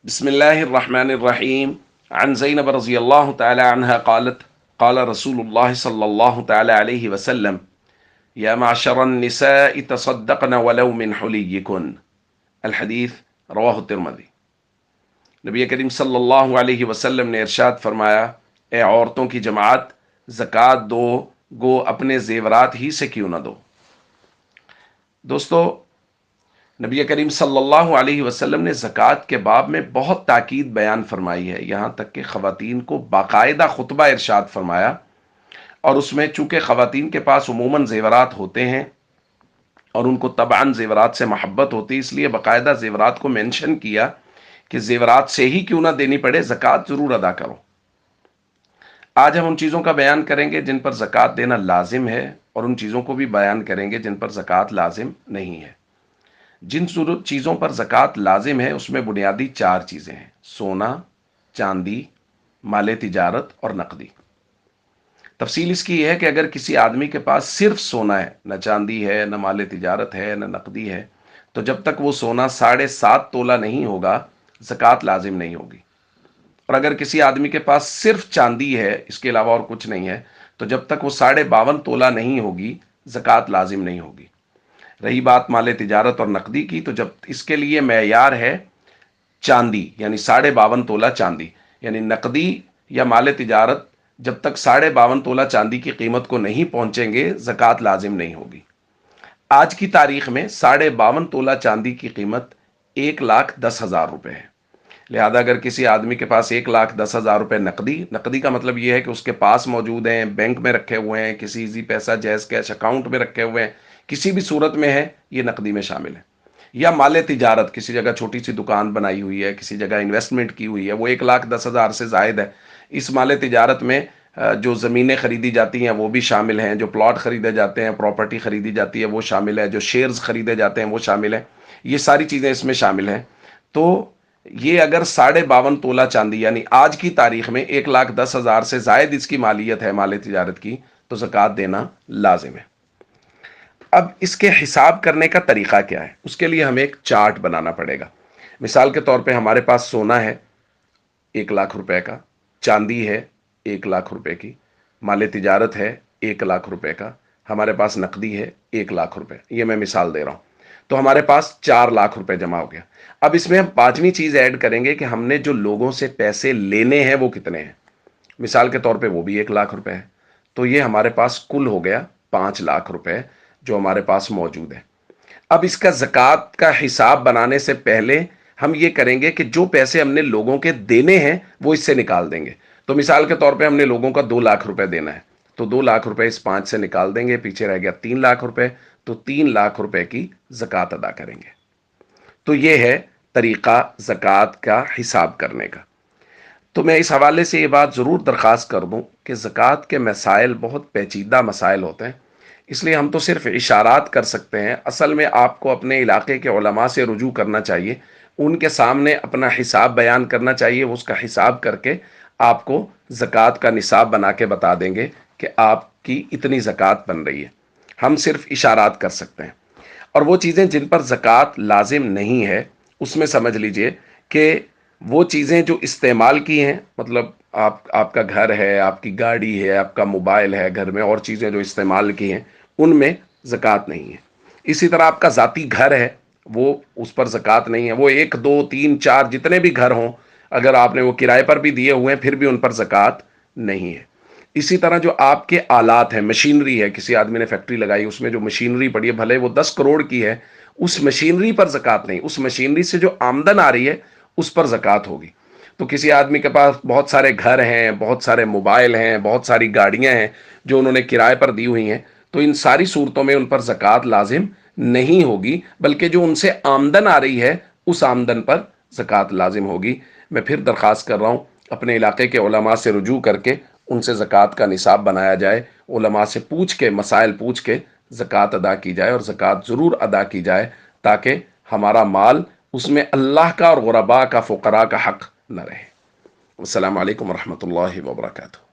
بسم الله الرحمن الرحيم. عن زينب رضي الله تعالى عنها قالت قال رسول الله صلى الله تعالى عليه وسلم: يا معشر النساء تصدقن ولو من حليكن. الحدیث رواہ الترمذی. نبی کریم صلی اللہ علیہ وسلم نے ارشاد فرمایا: اے عورتوں کی جماعت، زکوٰۃ دو گو اپنے زیورات ہی سے کیوں نہ دو۔ دوستو، نبی کریم صلی اللہ علیہ وسلم نے زکوٰۃ کے باب میں بہت تاکید بیان فرمائی ہے، یہاں تک کہ خواتین کو باقاعدہ خطبہ ارشاد فرمایا، اور اس میں چونکہ خواتین کے پاس عموماً زیورات ہوتے ہیں اور ان کو طبعاً زیورات سے محبت ہوتی، اس لیے باقاعدہ زیورات کو مینشن کیا کہ زیورات سے ہی کیوں نہ دینی پڑے، زکوٰۃ ضرور ادا کرو۔ آج ہم ان چیزوں کا بیان کریں گے جن پر زکوٰۃ دینا لازم ہے، اور ان چیزوں کو بھی بیان کریں گے جن پر زکوٰۃ لازم نہیں ہے۔ جن چیزوں پر زکوٰۃ لازم ہے اس میں بنیادی چار چیزیں ہیں: سونا، چاندی، مال تجارت اور نقدی۔ تفصیل اس کی یہ ہے کہ اگر کسی آدمی کے پاس صرف سونا ہے، نہ چاندی ہے، نہ مال تجارت ہے، نہ نقدی ہے، تو جب تک وہ سونا 7.5 تولہ نہیں ہوگا زکوٰۃ لازم نہیں ہوگی۔ اور اگر کسی آدمی کے پاس صرف چاندی ہے، اس کے علاوہ اور کچھ نہیں ہے، تو جب تک وہ 52.5 تولہ نہیں ہوگی زکوٰۃ لازم نہیں ہوگی۔ رہی بات مال تجارت اور نقدی کی، تو جب اس کے لیے معیار ہے چاندی، یعنی 52.5 تولہ چاندی، یعنی نقدی یا مال تجارت جب تک 52.5 تولہ چاندی کی قیمت کو نہیں پہنچیں گے زکوٰۃ لازم نہیں ہوگی۔ آج کی تاریخ میں 52.5 تولہ چاندی کی قیمت 1,10,000 روپے ہے۔ لہذا اگر کسی آدمی کے پاس 1,10,000 روپے نقدی کا مطلب یہ ہے کہ اس کے پاس موجود ہیں، بینک میں رکھے ہوئے ہیں، کسی ایزی پیسہ جیز کیش اکاؤنٹ میں رکھے ہوئے ہیں، کسی بھی صورت میں ہے، یہ نقدی میں شامل ہے۔ یا مال تجارت، کسی جگہ چھوٹی سی دکان بنائی ہوئی ہے، کسی جگہ انویسٹمنٹ کی ہوئی ہے، وہ 1,10,000 سے زائد ہے، اس مال تجارت میں جو زمینیں خریدی جاتی ہیں وہ بھی شامل ہیں، جو پلاٹ خریدے جاتے ہیں، پراپرٹی خریدی جاتی ہے وہ شامل ہے، جو شیئرز خریدے جاتے ہیں وہ شامل ہیں، یہ ساری چیزیں اس میں شامل ہیں۔ تو یہ اگر 52.5 تولہ چاندی، یعنی آج کی تاریخ میں 1,10,000 سے زائد اس کی مالیت ہے مال تجارت کی، تو زکوٰۃ دینا لازم ہے۔ اب اس کے حساب کرنے کا طریقہ کیا ہے؟ اس کے لیے ہمیں ایک چارٹ بنانا پڑے گا۔ مثال کے طور پہ ہمارے پاس سونا ہے 1,00,000 روپے کا، چاندی ہے 1,00,000 روپے کی، مال تجارت ہے 1,00,000 روپے کا، ہمارے پاس نقدی ہے 1,00,000 روپے، یہ میں مثال دے رہا ہوں۔ تو ہمارے پاس 4,00,000 روپے جمع ہو گیا۔ اب اس میں ہم 5ویں چیز ایڈ کریں گے کہ ہم نے جو لوگوں سے پیسے لینے ہیں وہ کتنے ہیں۔ مثال کے طور پہ وہ بھی 1,00,000 روپے ہے، تو یہ ہمارے پاس کل ہو گیا 5,00,000 روپے جو ہمارے پاس موجود ہے۔ اب اس کا زکوٰۃ کا حساب بنانے سے پہلے ہم یہ کریں گے کہ جو پیسے ہم نے لوگوں کے دینے ہیں وہ اس سے نکال دیں گے۔ تو مثال کے طور پہ ہم نے لوگوں کا 2,00,000 روپے دینا ہے، تو 2,00,000 روپے اس 5 سے نکال دیں گے، پیچھے رہ گیا 3,00,000 روپے، تو 3,00,000 روپے کی زکوٰۃ ادا کریں گے۔ تو یہ ہے طریقہ زکوٰۃ کا حساب کرنے کا۔ تو میں اس حوالے سے یہ بات ضرور درخواست کر دوں کہ زکوٰۃ کے مسائل بہت پیچیدہ مسائل ہوتے ہیں، اس لیے ہم تو صرف اشارات کر سکتے ہیں۔ اصل میں آپ کو اپنے علاقے کے علماء سے رجوع کرنا چاہیے، ان کے سامنے اپنا حساب بیان کرنا چاہیے، وہ اس کا حساب کر کے آپ کو زکوٰۃ کا نصاب بنا کے بتا دیں گے کہ آپ کی اتنی زکوٰۃ بن رہی ہے۔ ہم صرف اشارات کر سکتے ہیں۔ اور وہ چیزیں جن پر زکوٰۃ لازم نہیں ہے، اس میں سمجھ لیجئے کہ وہ چیزیں جو استعمال کی ہیں، مطلب آپ کا گھر ہے، آپ کی گاڑی ہے، آپ کا موبائل ہے، گھر میں اور چیزیں جو استعمال کی ہیں ان میں زکوٰۃ نہیں ہے۔ اسی طرح آپ کا ذاتی گھر ہے، وہ اس پر زکوٰۃ نہیں ہے۔ وہ 1 2 3 4 جتنے بھی گھر ہوں، اگر آپ نے وہ کرائے پر بھی دیے ہوئے ہیں پھر بھی ان پر زکوٰۃ نہیں ہے۔ اسی طرح جو آپ کے آلات ہیں، مشینری ہے، کسی آدمی نے فیکٹری لگائی، اس میں جو مشینری پڑی ہے، بھلے وہ 10 کروڑ کی ہے، اس مشینری پر زکوٰۃ نہیں، اس مشینری سے جو آمدن آ رہی ہے اس پر زکوٰۃ ہوگی۔ تو کسی آدمی کے پاس بہت سارے گھر ہیں، بہت سارے موبائل ہیں، بہت ساری گاڑیاں ہیں جو انہوں نے کرائے پر دی ہوئی ہیں، تو ان ساری صورتوں میں ان پر زکوٰۃ لازم نہیں ہوگی، بلکہ جو ان سے آمدن آ رہی ہے اس آمدن پر زکوٰۃ لازم ہوگی۔ میں پھر درخواست کر رہا ہوں اپنے علاقے کے علماء سے رجوع کر کے ان سے زکوٰۃ کا نصاب بنایا جائے، علماء سے پوچھ کے، مسائل پوچھ کے زکوٰۃ ادا کی جائے، اور زکوٰۃ ضرور ادا کی جائے تاکہ ہمارا مال اس میں اللہ کا اور غرباء کا، فقراء کا حق نہ رہے۔ السلام علیکم ورحمۃ اللہ وبرکاتہ۔